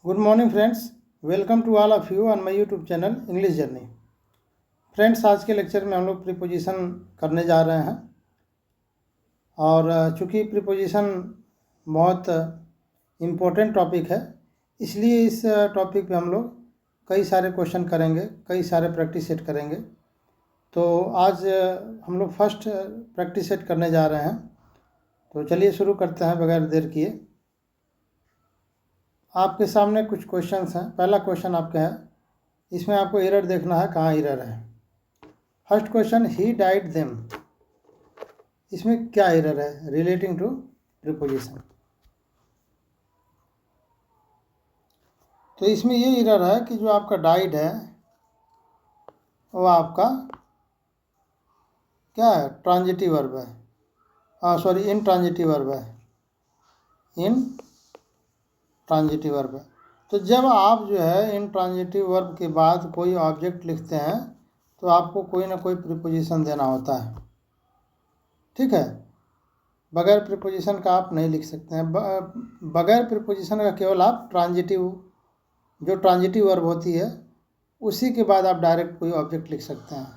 Good morning friends, welcome to all of you on my YouTube channel English journey. Friends, आज के lecture में हम लोग preposition करने जा रहे हैं और चूँकि प्रीपोजिशन बहुत इम्पोर्टेंट टॉपिक है, इसलिए इस टॉपिक पे हम लोग कई सारे क्वेश्चन करेंगे, कई सारे प्रैक्टिस सेट करेंगे। तो आज हम लोग फर्स्ट प्रैक्टिस सेट करने जा रहे हैं। तो चलिए शुरू करते हैं बगैर देर किए। आपके सामने कुछ क्वेश्चंस हैं। पहला क्वेश्चन आपका है, इसमें आपको एरर देखना है, कहाँ एरर है। First question, he died them, इसमें क्या एरर है? Relating to preposition. तो इसमें ये एरर है कि जो आपका डाइड है वो आपका क्या है? ट्रांजिटिव वर्ब है। सॉरी, इन ट्रांजिटिव वर्ब है। इन ट्रांजिटिव वर्ब है। तो जब आप जो है इन ट्रांजिटिव वर्ब के बाद कोई ऑब्जेक्ट लिखते हैं तो आपको कोई ना कोई प्रीपोजिशन देना होता है, ठीक है। बगैर प्रीपोजिशन का आप नहीं लिख सकते हैं। बगैर प्रीपोजिशन का केवल आप जो ट्रांजिटिव वर्ब होती है उसी के बाद आप डायरेक्ट कोई ऑब्जेक्ट लिख सकते हैं।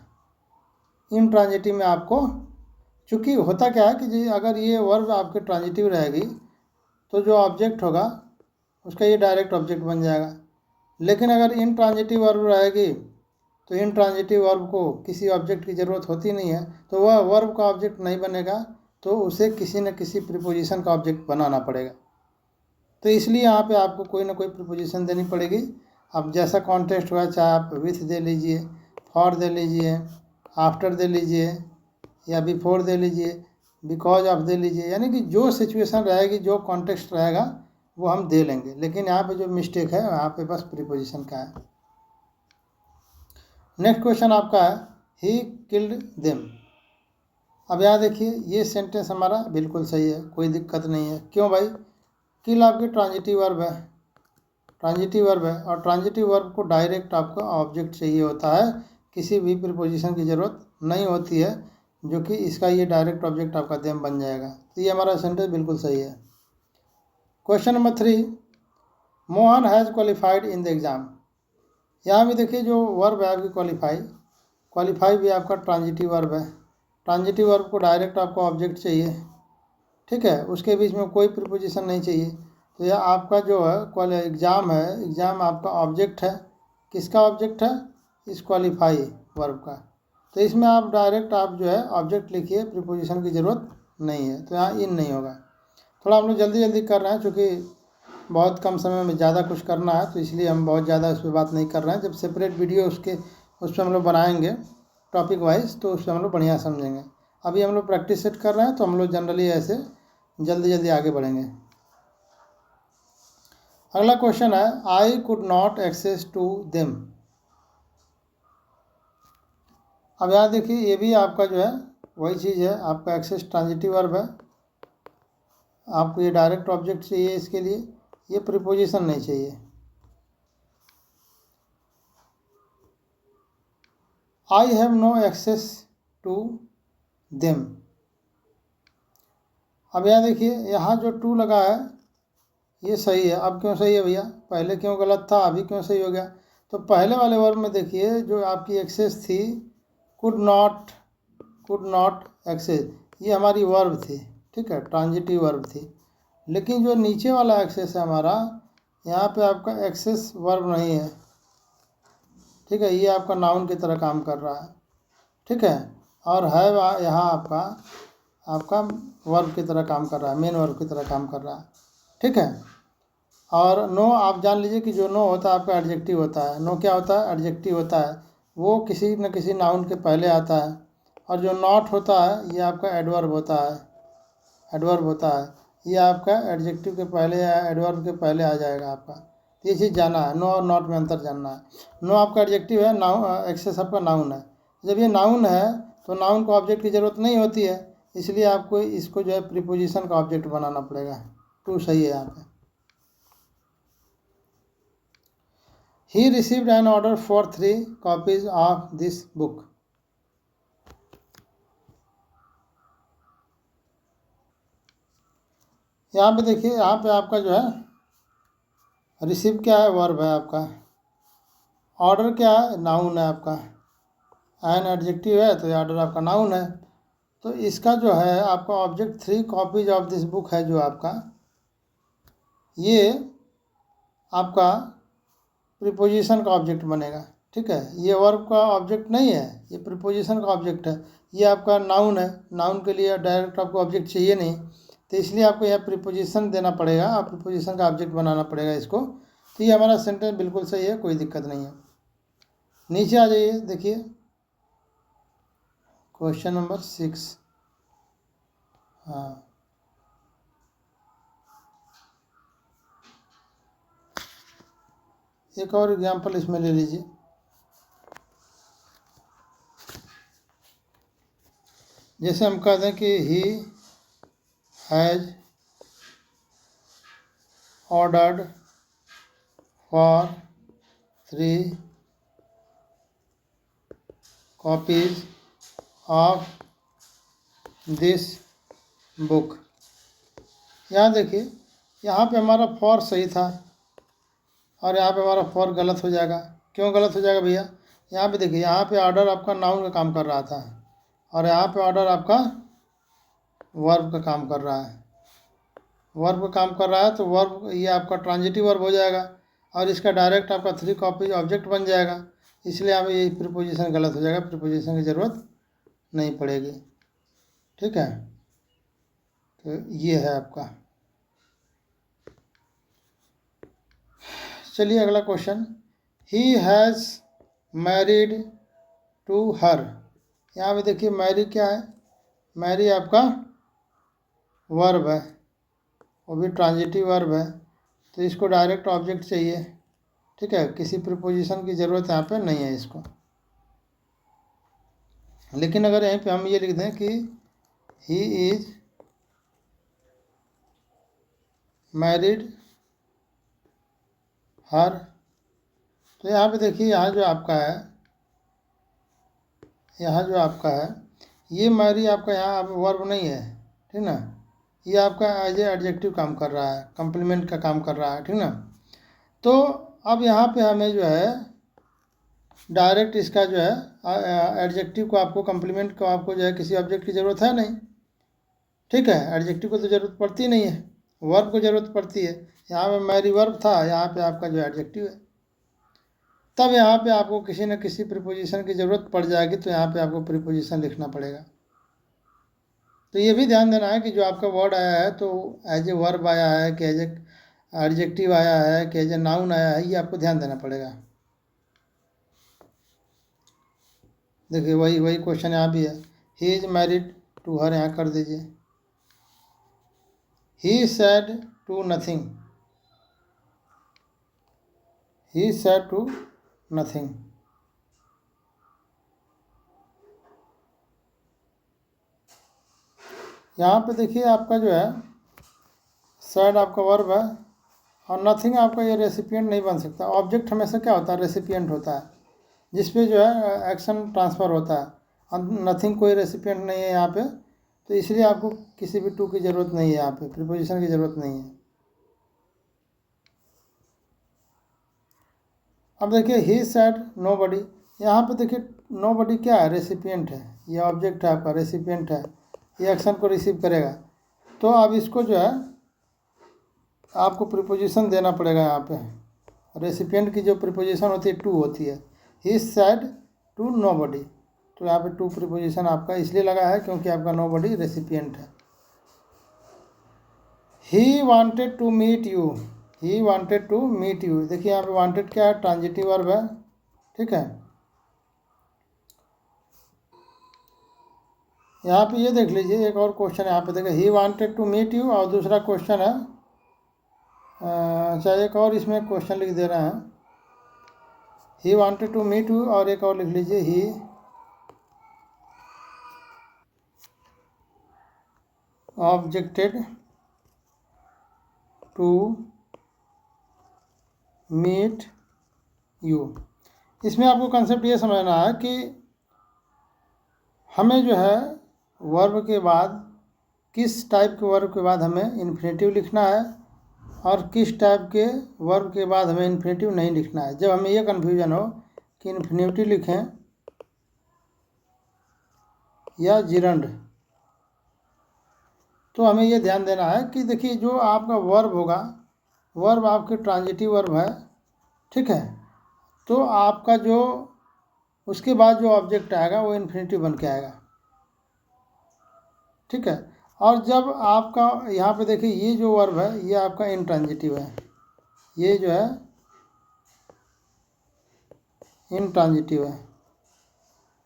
इन ट्रांजिटिव में आपको, चूँकि होता क्या है कि जी अगर ये वर्ब आपके ट्रांजिटिव रहेगी तो जो ऑब्जेक्ट होगा उसका ये डायरेक्ट ऑब्जेक्ट बन जाएगा। लेकिन अगर इन ट्रांजिटिव वर्ब रहेगी तो इन ट्रांजिटिव वर्ब को किसी ऑब्जेक्ट की ज़रूरत होती नहीं है, तो वह वर्ब का ऑब्जेक्ट नहीं बनेगा, तो उसे किसी न किसी प्रीपोजिशन का ऑब्जेक्ट बनाना पड़ेगा। तो इसलिए यहाँ पे आपको कोई ना कोई प्रीपोजिशन देनी पड़ेगी। अब जैसा कॉन्टेक्स्ट हुआ, चाहे आप विथ दे लीजिए, फॉर दे लीजिए, आफ्टर दे लीजिए, या बिफोर दे लीजिए, बिकॉज ऑफ दे लीजिए, यानी कि जो सिचुएशन रहेगी, जो कॉन्टेक्स्ट रहेगा वो हम दे लेंगे। लेकिन यहाँ पे जो मिस्टेक है यहाँ पे बस प्रीपोजिशन का है। नेक्स्ट क्वेश्चन आपका है, ही किल्ड देम। अब यहाँ देखिए, ये सेंटेंस हमारा बिल्कुल सही है, कोई दिक्कत नहीं है। क्यों भाई? किल आपकी ट्रांजिटिव वर्ब है, ट्रांजिटिव वर्ब है, और ट्रांजिटिव वर्ब को डायरेक्ट आपको ऑब्जेक्ट चाहिए होता है, किसी भी प्रीपोजिशन की ज़रूरत नहीं होती है, जो कि इसका ये डायरेक्ट ऑब्जेक्ट आपका देम बन जाएगा। तो ये हमारा सेंटेंस बिल्कुल सही है। Question number 3, Mohan has qualified in the exam. यहाँ भी देखिए, जो वर्ब है आपकी क्वालिफाई भी आपका ट्रांजिटिव वर्ब है। ट्रांजिटिव वर्ब को डायरेक्ट आपको ऑब्जेक्ट चाहिए, ठीक है, उसके बीच में कोई प्रीपोजिशन नहीं चाहिए। तो यह आपका जो है एग्ज़ाम है, एग्ज़ाम आपका ऑब्जेक्ट है। किसका ऑब्जेक्ट है? इस क्वालिफाई वर्ब का। तो इसमें आप डायरेक्ट आप जो है ऑब्जेक्ट लिखिए, प्रीपोजिशन की ज़रूरत नहीं है। तो यहाँ इन नहीं होगा। थोड़ा हम लोग जल्दी जल्दी कर रहे हैं, चूँकि बहुत कम समय में ज़्यादा कुछ करना है, तो इसलिए हम बहुत ज़्यादा उस पर बात नहीं कर रहे हैं। जब सेपरेट वीडियो उस पर हम लोग बनाएंगे टॉपिक वाइज, तो उस पर हम लोग बढ़िया समझेंगे। अभी हम लोग प्रैक्टिस सेट कर रहे हैं, तो हम लोग जनरली ऐसे जल्दी जल्दी आगे बढ़ेंगे। अगला क्वेश्चन है, I could not access to them. अब यहाँ देखिए, ये भी आपका जो है वही चीज़ है, आपका एक्सेस ट्रांजिटिव वर्ब है। आपको ये डायरेक्ट ऑब्जेक्ट चाहिए, इसके लिए ये प्रीपोजिशन नहीं चाहिए। I have no access to them. अब यहाँ देखिए, यहाँ जो टू लगा है ये सही है। अब क्यों सही है भैया? पहले क्यों गलत था, अभी क्यों सही हो गया? तो पहले वाले वर्ब में देखिए, जो आपकी एक्सेस थी, कुड नॉट एक्सेस, ये हमारी वर्ब थी, ठीक है, ट्रांजिटिव वर्ब थी। लेकिन जो नीचे वाला एक्सेस है हमारा, यहाँ पे आपका एक्सेस वर्ब नहीं है, ठीक है, ये आपका नाउन की तरह काम कर रहा है, ठीक है। और है यहाँ आपका वर्ब की तरह काम कर रहा है, मेन वर्ब की तरह काम कर रहा है, ठीक है। और नो, आप जान लीजिए कि जो नो होता है आपका एडजेक्टिव होता है। नो क्या होता है? एडजेक्टिव होता है, वो किसी न किसी नाउन के पहले आता है। और जो नॉट होता है ये आपका एडवर्ब होता है, ये आपका एडजेक्टिव के पहले या एडवर्ब के पहले आ जाएगा आपका। तो ये चीज़ जाना है, नो और नॉट में अंतर जानना है। नो आपका एडजेक्टिव है, एक्सेस आपका नाउन है। जब ये नाउन है तो नाउन को ऑब्जेक्ट की ज़रूरत नहीं होती है, इसलिए आपको इसको जो है प्रीपोजिशन का ऑब्जेक्ट बनाना पड़ेगा। टू सही है यहाँ पे। He received an order for 3 copies of this book. यहाँ पे देखिए, यहाँ पे आपका जो है रिसीव क्या है, वर्ब है आपका। ऑर्डर क्या है, नाउन है आपका। एन एडजेक्टिव है तो ये ऑर्डर आपका नाउन है। तो इसका जो है आपका object 3 copies of this book है जो आपका, ये आपका प्रीपोजिशन का ऑब्जेक्ट बनेगा। ठीक है, ये वर्ब का ऑब्जेक्ट नहीं है, ये प्रीपोजिशन का ऑब्जेक्ट है। ये आपका नाउन है, नाउन के लिए डायरेक्ट आपको ऑब्जेक्ट चाहिए नहीं, तो इसलिए आपको यहाँ प्रीपोजिशन देना पड़ेगा, आप प्रीपोजिशन का ऑब्जेक्ट बनाना पड़ेगा इसको। तो ये हमारा सेंटेंस बिल्कुल सही है, कोई दिक्कत नहीं है। नीचे आ जाइए, देखिए क्वेश्चन नंबर 6। हाँ, एक और एग्जाम्पल इसमें ले लीजिए। जैसे हम कहते हैं कि he has ordered for 3 copies of this book. यहाँ देखिए, यहाँ पे हमारा फॉर सही था और यहाँ पे हमारा फॉर गलत हो जाएगा। क्यों गलत हो जाएगा भैया? यहाँ पे देखिए, यहाँ पे ऑर्डर आपका नाउन का काम कर रहा था और यहाँ पे ऑर्डर आपका वर्ब का काम कर रहा है। वर्ब का काम कर रहा है तो वर्ब ये आपका ट्रांजिटिव वर्ब हो जाएगा और इसका डायरेक्ट आपका 3 कॉपीज ऑब्जेक्ट बन जाएगा। इसलिए यहाँ पे ये प्रीपोजिशन गलत हो जाएगा, प्रीपोजिशन की ज़रूरत नहीं पड़ेगी। ठीक है, तो ये है आपका। चलिए अगला question, he has married to her. यहाँ पे देखिए मैरी क्या है, मैरी आपका वर्ब है, वो भी ट्रांजिटिव वर्ब है, तो इसको डायरेक्ट ऑब्जेक्ट चाहिए। ठीक है, किसी प्रीपोजिशन की ज़रूरत यहाँ पे नहीं है इसको। लेकिन अगर यहीं पे हम ये लिख दें कि ही इज़ मैरिड हर, तो यहाँ पे देखिए, यहाँ जो आपका है, यहाँ जो आपका है ये मैरी आपका यहाँ वर्ब नहीं है। ठीक ना, ये आपका एज ए एडजेक्टिव काम कर रहा है, कम्प्लीमेंट का काम कर रहा है। ठीक ना, तो अब यहाँ पे हमें जो है डायरेक्ट इसका जो है एडजेक्टिव को आपको, कम्प्लीमेंट को आपको जो है किसी ऑब्जेक्ट की ज़रूरत है नहीं। ठीक है, एडजेक्टिव को तो ज़रूरत पड़ती नहीं है, वर्ब को ज़रूरत पड़ती है। यहाँ पे मैरी वर्ब था, यहाँ पे आपका जो एडजेक्टिव है, तब यहाँ पे आपको किसी न किसी प्रीपोजिशन की ज़रूरत पड़ जाएगी, तो यहाँ पे आपको प्रीपोजिशन लिखना पड़ेगा। तो ये भी ध्यान देना है कि जो आपका वर्ड आया है तो एज ए वर्ब आया है कि एज ए एडजेक्टिव आया है कि एज ए नाउन आया है, ये आपको ध्यान देना पड़ेगा। देखिए वही क्वेश्चन यहाँ भी है, he is married to her, यहाँ कर दीजिए। He said to nothing, he said to nothing. यहाँ पे देखिए आपका जो है सैड आपका वर्ब है और नथिंग आपका ये रेसिपिएंट नहीं बन सकता। ऑब्जेक्ट हमेशा क्या होता है, रेसिपिएंट होता है, जिस पे जो है एक्शन ट्रांसफ़र होता है, और नथिंग कोई रेसिपिएंट नहीं है यहाँ पे, तो इसलिए आपको किसी भी टू की ज़रूरत नहीं है, यहाँ पे प्रीपोजिशन की ज़रूरत नहीं है। अब देखिए ही सैड नो बडी, यहाँ पे देखिए नो बडी क्या है, रेसिपिएंट है, ये ऑब्जेक्ट है आपका, रेसिपिएंट है, ये एक्शन को रिसीव करेगा। तो अब इसको जो है आपको प्रीपोजिशन देना पड़ेगा। यहाँ पे रेसिपिएंट की जो प्रीपोजिशन होती है टू होती है, ही सैड टू नो बडी, तो यहाँ पे टू प्रीपोजिशन आपका इसलिए लगा है क्योंकि आपका नो बडी रेसिपिएंट है। He wanted to meet you, he wanted to meet you, देखिए यहाँ पे वांटेड क्या है, ट्रांजिटिव वर्ब है। ठीक है, यहाँ पे ये देख लीजिए, एक और क्वेश्चन यहाँ पे देखिए, he wanted to meet you, और दूसरा क्वेश्चन है, अच्छा एक और इसमें क्वेश्चन लिख दे रहे हैं, he wanted to meet you, और एक और लिख लीजिए, he objected to meet you. इसमें आपको कंसेप्ट ये समझना है कि हमें जो है वर्ब के बाद किस टाइप के वर्ब के बाद हमें इन्फिनेटिव लिखना है और किस टाइप के वर्ब के बाद हमें इन्फिनेटिव नहीं लिखना है। जब हमें ये कन्फ्यूजन हो कि इन्फिनेटिव लिखें या जिरंड, तो हमें ये ध्यान देना है कि देखिए जो आपका वर्ब होगा, वर्ब आपके ट्रांजिटिव वर्ब है, ठीक है, तो आपका जो उसके बाद जो ऑब्जेक्ट आएगा वो इन्फिनेटिव बन के आएगा, ठीक है। और जब आपका यहाँ पे देखिए ये जो वर्ब है ये आपका इनट्रांजिटिव है, ये जो है इनट्रांजिटिव है,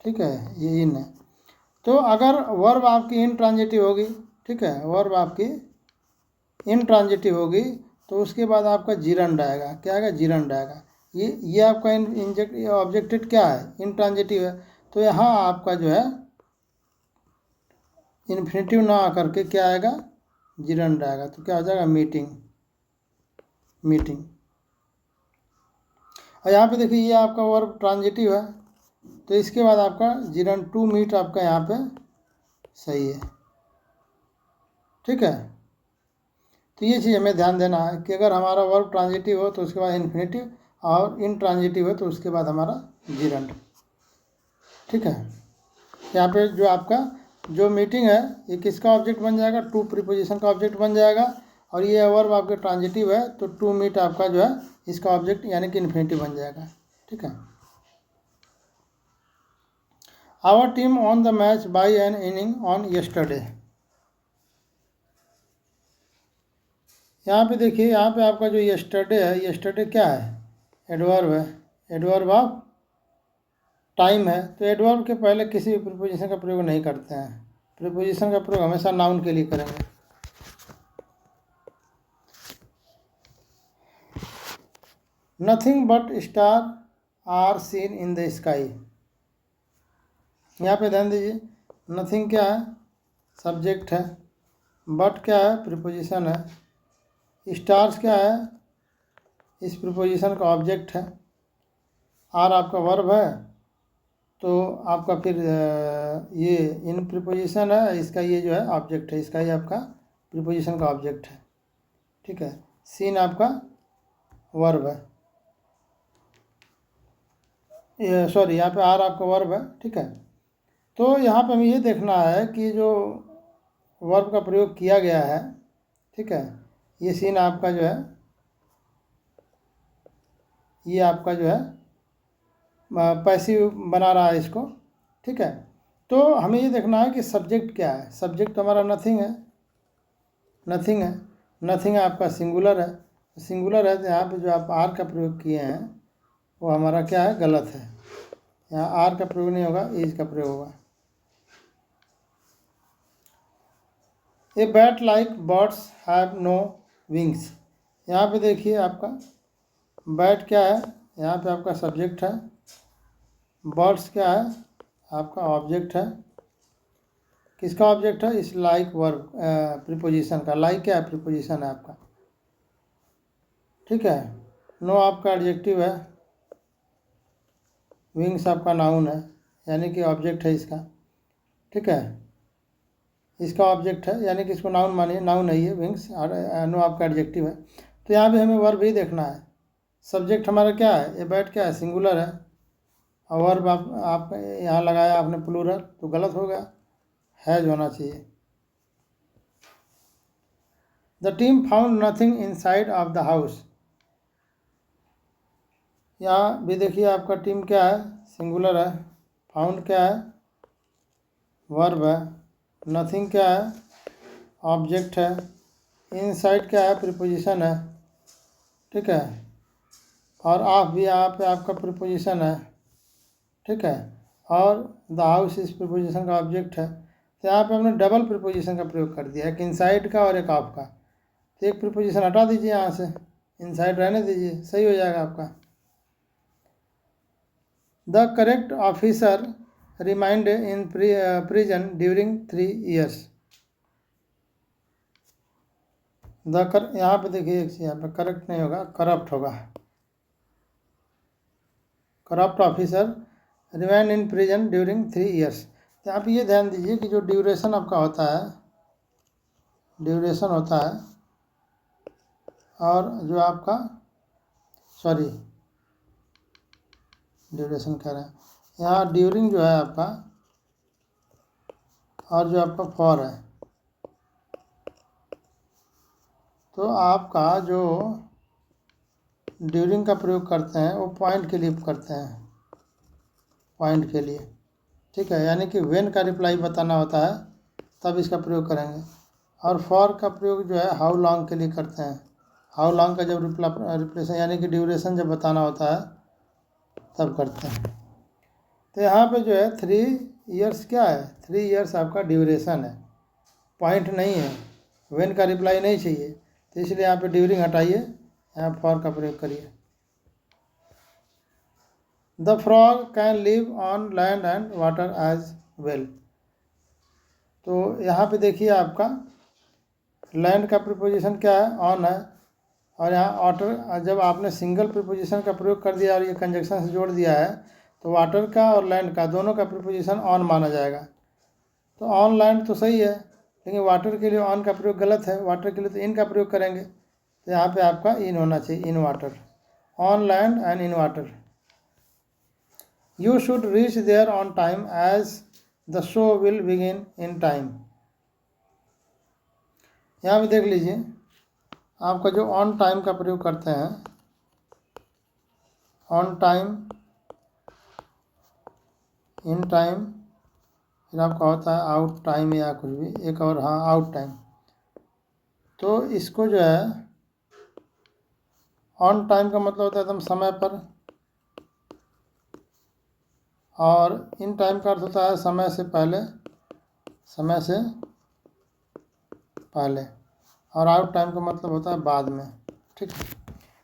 ठीक है, ये इन है। तो अगर वर्ब आपकी इनट्रांजिटिव होगी, ठीक है, वर्ब आपकी इनट्रांजिटिव होगी तो उसके बाद आपका जिरंड आएगा। क्या आएगा? जिरंड आएगा। ये आपका ऑब्जेक्टेड क्या है? इनट्रांजिटिव है। तो यहाँ आपका जो है इन्फिनेटिव ना आकर के क्या आएगा? जिरंड आएगा। तो क्या हो जाएगा? Meeting, meeting. और यहाँ पे देखिए ये आपका वर्ब ट्रांजिटिव है, तो इसके बाद आपका जिरंड टू मीट आपका यहाँ पे सही है, ठीक है। तो ये चीज़ हमें ध्यान देना है कि अगर हमारा वर्ब ट्रांजिटिव हो तो उसके बाद इन्फिनेटिव, और इनट्रांजिटिव हो तो उसके बाद हमारा जिरंड, ठीक है। यहाँ पे जो आपका जो मीटिंग है ये किसका ऑब्जेक्ट बन जाएगा? टू प्रीपोजिशन का ऑब्जेक्ट बन जाएगा। और ये वर्ब आपके ट्रांजिटिव है तो टू मीट आपका जो है इसका ऑब्जेक्ट यानी कि इन्फिनेटिव बन जाएगा, ठीक है। Our team won the match by an inning on yesterday. यहाँ पे देखिए, यहाँ पे आपका जो यस्टरडे है, यस्टरडे क्या है? एडवर्ब है, एडवर्ब ऑफ टाइम है। तो एडवर्ब के पहले किसी भी प्रीपोजिशन का प्रयोग नहीं करते हैं। प्रीपोजिशन का प्रयोग हमेशा नाउन के लिए करेंगे। Nothing but star are seen in the sky. यहाँ पे ध्यान दीजिए, नथिंग क्या है? सब्जेक्ट है। बट क्या है? प्रीपोजिशन है। स्टार्स क्या है? इस प्रीपोजिशन का ऑब्जेक्ट है। आर आपका वर्ब है, तो आपका फिर ये इन प्रीपोजिशन है, इसका ये जो है ऑब्जेक्ट है, इसका ये आपका प्रीपोजिशन का ऑब्जेक्ट है, ठीक है। सीन आपका वर्ब है, सॉरी यहाँ पे आर आपका वर्ब है, ठीक है। तो यहाँ पे हमें ये देखना है कि जो वर्ब का प्रयोग किया गया है, ठीक है, ये सीन आपका जो है, ये आपका जो है पैसिव बना रहा है इसको, ठीक है। तो हमें ये देखना है कि सब्जेक्ट क्या है। सब्जेक्ट तो हमारा नथिंग है, नथिंग है, नथिंग आपका सिंगुलर है। सिंगुलर है तो यहाँ पे जो आप आर का प्रयोग किए हैं वो हमारा क्या है? गलत है। यहाँ आर का प्रयोग नहीं होगा, इज का प्रयोग होगा। A bat like birds have no wings. यहाँ पे देखिए आपका बैट क्या है? यहाँ पे आपका सब्जेक्ट है। बर्ड्स क्या है? आपका ऑब्जेक्ट है। किसका ऑब्जेक्ट है? इस लाइक वर्ब प्रीपोजिशन का। लाइक क्या है? प्रीपोजिशन है आपका, ठीक है। नो आपका एडजेक्टिव है। विंग्स आपका नाउन है, यानी कि ऑब्जेक्ट है इसका, ठीक है। इसका ऑब्जेक्ट है यानी कि इसको नाउन मानिए, नाउन है ये विंग्स। और नो आपका एडजेक्टिव है। तो यहाँ भी हमें वर्ब ही देखना है। सब्जेक्ट हमारा क्या है? ये बैट क्या है? सिंगुलर है। और वर्ब आप यहाँ लगाया आपने प्लूरल, तो गलत हो गया, हैज होना चाहिए। The team found nothing inside of the house. यहाँ भी देखिए आपका टीम क्या है? सिंगुलर है। फाउंड क्या है? वर्ब है। नथिंग क्या है? ऑब्जेक्ट है। इनसाइड क्या है? प्रीपोजिशन है, ठीक है। और ऑफ भी यहाँ पे आपका प्रीपोजिशन है, ठीक है। और द हाउस इस प्रीपोजिशन का ऑब्जेक्ट है। तो यहाँ पे हमने डबल प्रीपोजिशन का प्रयोग कर दिया, एक इनसाइड का और एक ऑफ का। तो एक प्रीपोजिशन हटा दीजिए यहाँ से, इनसाइड रहने दीजिए, सही हो जाएगा आपका। The correct officer remind in prison during 3 years। यहाँ पे देखिए एक यहाँ पे करेक्ट नहीं होगा, करप्ट होगा। Corrupt officer remind in prison during 3 years। तो आप ये ध्यान दीजिए कि जो ड्यूरेशन आपका होता है, ड्यूरेशन होता है और जो आपका सॉरी ड्यूरेशन कह रहे हैं यहाँ, ड्यूरिंग जो है आपका, और जो आपका फॉर है, तो आपका जो ड्यूरिंग का प्रयोग करते हैं वो पॉइंट के लिए करते हैं, पॉइंट के लिए, ठीक है। यानी कि व्हेन का रिप्लाई बताना होता है तब इसका प्रयोग करेंगे। और फॉर का प्रयोग जो है हाउ लॉन्ग के लिए करते हैं। हाउ लॉन्ग का जब रिप्लेसन यानी कि ड्यूरेशन जब बताना होता है तब करते हैं। तो यहाँ पे जो है 3 इयर्स क्या है, 3 इयर्स आपका ड्यूरेशन है, पॉइंट नहीं है, व्हेन का रिप्लाई नहीं चाहिए, तो इसलिए यहाँ पे ड्यूरिंग हटाइए, यहाँ फॉर का प्रयोग करिए। The frog can live on land and water as well. तो यहाँ पे देखिए आपका लैंड का प्रीपोजिशन क्या है, ऑन है, और यहाँ वाटर, जब आपने सिंगल प्रीपोजिशन का प्रयोग कर दिया और ये कंजक्शन से जोड़ दिया है तो वाटर का और लैंड का दोनों का प्रीपोजिशन ऑन माना जाएगा। तो ऑन लैंड तो सही है, लेकिन वाटर के लिए ऑन का प्रयोग गलत है, वाटर के लिए तो इन का प्रयोग करेंगे। तो यहाँ पे आपका इन होना चाहिए, in water, on land and in water. You should reach there on time as the show will begin in time. यहाँ पे देख लीजिए आपका जो ऑन टाइम का प्रयोग करते हैं, ऑन टाइम, इन टाइम, फिर आपका होता है आउट टाइम या कुछ भी एक और, हाँ आउट टाइम। तो इसको जो है ऑन टाइम का मतलब होता है एकदम समय पर, और इन टाइम का अर्थ होता है समय से पहले, समय से पहले, और आउट टाइम का मतलब होता है बाद में, ठीक है।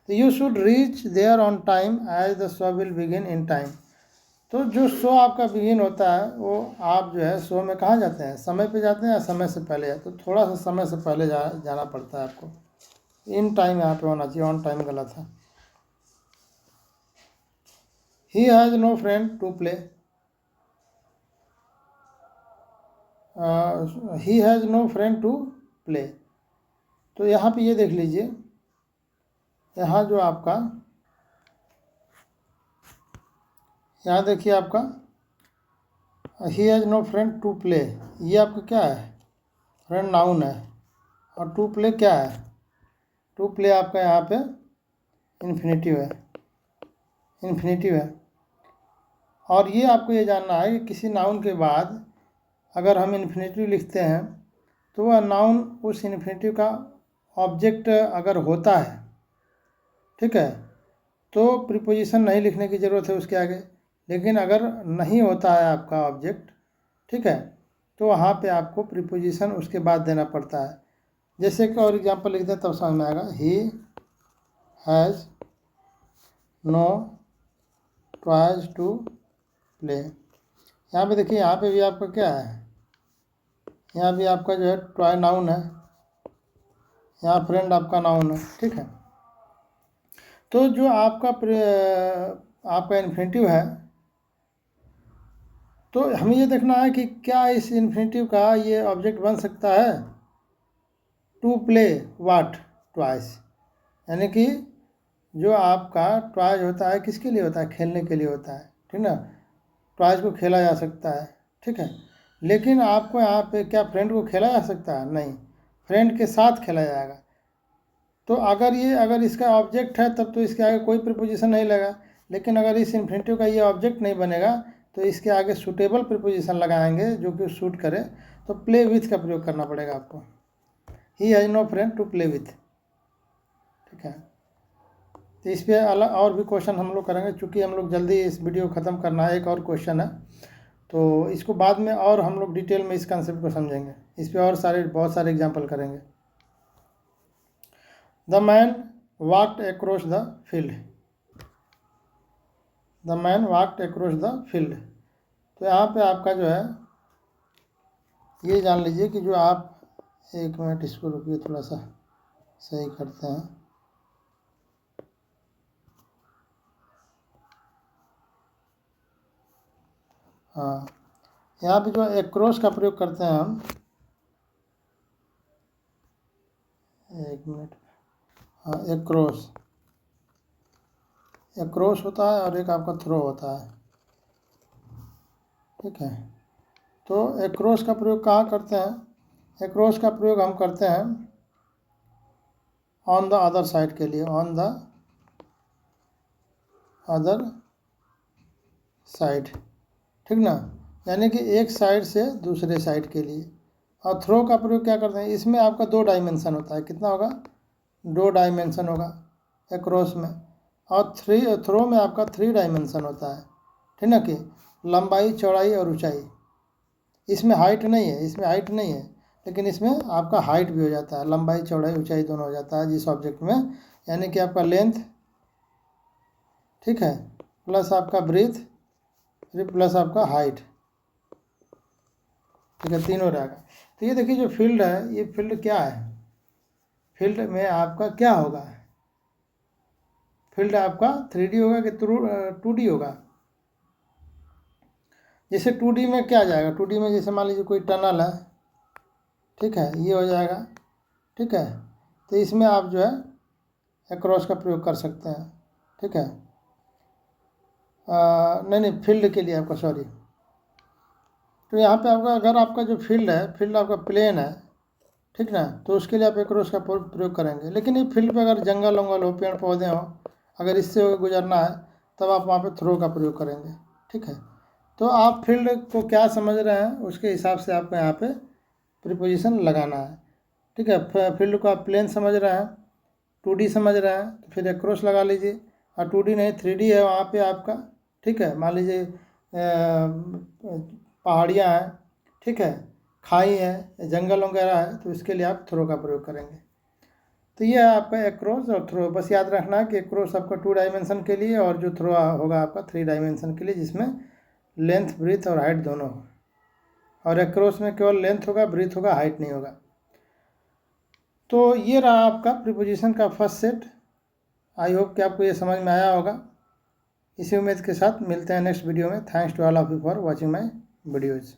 तो you should reach there on time as the show will begin in time. तो जो शो आपका बिगिन होता है वो आप जो है शो में कहाँ जाते हैं, समय पे जाते हैं या समय से पहले जाते हैं, तो थोड़ा सा समय से पहले जाना पड़ता है आपको। इन टाइम यहाँ पे होना चाहिए, ऑन टाइम गलत है। He has no friend to play, he has no friend to play. तो यहाँ पे ये देख लीजिए, यहाँ जो आपका, यहाँ देखिए आपका he has no friend to play, ये आपका क्या है, फ्रेंड नाउन है, और टू प्ले क्या है, टू प्ले आपका यहाँ पे इन्फिनेटिव है, इन्फिनेटिव है। और ये आपको ये जानना है कि किसी नाउन के बाद अगर हम इन्फिनेटिव लिखते हैं तो वह नाउन उस इन्फिनेटिव का ऑब्जेक्ट अगर होता है, ठीक है, तो प्रीपोजिशन नहीं लिखने की ज़रूरत है उसके आगे। लेकिन अगर नहीं होता है आपका ऑब्जेक्ट, ठीक है, तो वहाँ पे आपको प्रीपोजिशन उसके बाद देना पड़ता है। जैसे कि और एग्जांपल लिख दें तब समझ में आएगा। He has no toys to play. यहाँ पे देखिए, यहाँ पे भी आपका क्या है, यहाँ भी आपका जो है टॉय नाउन है, यहाँ फ्रेंड आपका नाउन है, ठीक है। तो जो आपका इन्फिनेटिव है, तो हमें ये देखना है कि क्या इस इन्फिनेटिव का ये ऑब्जेक्ट बन सकता है। टू प्ले वाट, ट्वाइस, यानी कि जो आपका ट्वाइस होता है किसके लिए होता है, खेलने के लिए होता है, ठीक ना, ट्वाइस को खेला जा सकता है, ठीक है। लेकिन आपको यहाँ पे क्या फ्रेंड को खेला जा सकता है, नहीं, फ्रेंड के साथ खेला जाएगा। तो अगर इसका ऑब्जेक्ट है तब तो इसके आगे कोई प्रीपोजिशन नहीं लगा। लेकिन अगर इस इन्फिनेटिव का ये ऑब्जेक्ट नहीं बनेगा तो इसके आगे सूटेबल प्रीपोजिशन लगाएंगे जो कि सूट करे। तो प्ले विथ का प्रयोग करना पड़ेगा आपको। He has no friend to play with, ठीक है। तो इस पर अलग और भी क्वेश्चन हम लोग करेंगे, चूँकि हम लोग जल्दी इस वीडियो ख़त्म करना है। एक और क्वेश्चन है तो इसको बाद में और हम लोग डिटेल में इस कंसेप्ट को समझेंगे, इस पर और बहुत सारे एग्जाम्पल करेंगे। The man walked across the field, the man walked across the field. तो यहाँ पे आपका जो है ये जान लीजिए कि जो आप, एक मिनट इसको रुकिए, थोड़ा सा सही करते हैं। हाँ, यहाँ पे जो एक्रॉस का प्रयोग करते हैं हम, एक मिनट, हाँ, एक्रॉस होता है और एक आपका थ्रो होता है, ठीक है। तो एक्रॉस का प्रयोग कहाँ करते हैं? एक्रॉस का प्रयोग हम करते हैं ऑन द अदर साइड के लिए, ऑन द अदर साइड, ठीक ना, यानी कि एक साइड से दूसरे साइड के लिए। और थ्रो का प्रयोग क्या करते हैं? इसमें आपका 2 डायमेंशन होता है। कितना होगा? 2 डायमेंशन होगा एक्रॉस में। और थ्रो में आपका 3 डायमेंशन होता है, ठीक ना, कि लंबाई, चौड़ाई और ऊंचाई। इसमें हाइट नहीं है, लेकिन इसमें आपका हाइट भी हो जाता है, लंबाई, चौड़ाई, ऊंचाई दोनों हो जाता है जिस ऑब्जेक्ट में, यानी कि आपका लेंथ, ठीक है, प्लस आपका ब्रीथ, फिर प्लस आपका हाइट, ठीक है, तीनों रहेगा। तो ये देखिए जो फील्ड है, ये फील्ड क्या है? फील्ड में आपका क्या होगा? फील्ड आपका 3D होगा कि 2D होगा? जैसे 2D में क्या जाएगा? 2D में जैसे मान लीजिए कोई टनल है, ठीक है, ये हो जाएगा, ठीक है। तो इसमें आप जो है एक्रॉस का प्रयोग कर सकते हैं, ठीक है। नहीं, फील्ड के लिए आपका, सॉरी। तो यहाँ पे आपका, अगर आपका जो फील्ड है, फील्ड आपका प्लेन है, ठीक ना, तो उसके लिए आप एक्रॉस का प्रयोग करेंगे। लेकिन ये फील्ड पे अगर जंगल वंगल हो, पेड़ पौधे हो, अगर इससे गुजरना है, तब आप वहाँ पे थ्रो का प्रयोग करेंगे, ठीक है। तो आप फील्ड को क्या समझ रहे हैं, उसके हिसाब से आपको यहाँ पे प्रीपोजिशन लगाना है, ठीक है। फील्ड को आप प्लेन समझ रहे हैं, 2D समझ रहे हैं, तो फिर एक्रॉस लगा लीजिए। और 2D नहीं, 3D है वहाँ पे आपका, ठीक है। मान लीजिए पहाड़ियाँ हैं, ठीक है, खाई है, जंगल वगैरह है, तो इसके लिए आप थ्रो का प्रयोग करेंगे। तो ये है आपका एक्रॉस और थ्रो। बस याद रखना कि एक्रॉस आपका 2 डायमेंशन के लिए, और जो थ्रो होगा आपका 3 डायमेंशन के लिए, जिसमें लेंथ, ब्रीथ और हाइट दोनों हो। और एक्रॉस में केवल लेंथ होगा, ब्रीथ होगा, हाइट नहीं होगा। तो ये रहा आपका प्रीपोजिशन का फर्स्ट सेट। आई होप कि आपको ये समझ में आया होगा। इसी उम्मीद के साथ मिलते हैं नेक्स्ट वीडियो में। Thanks to all of you for watching my videos.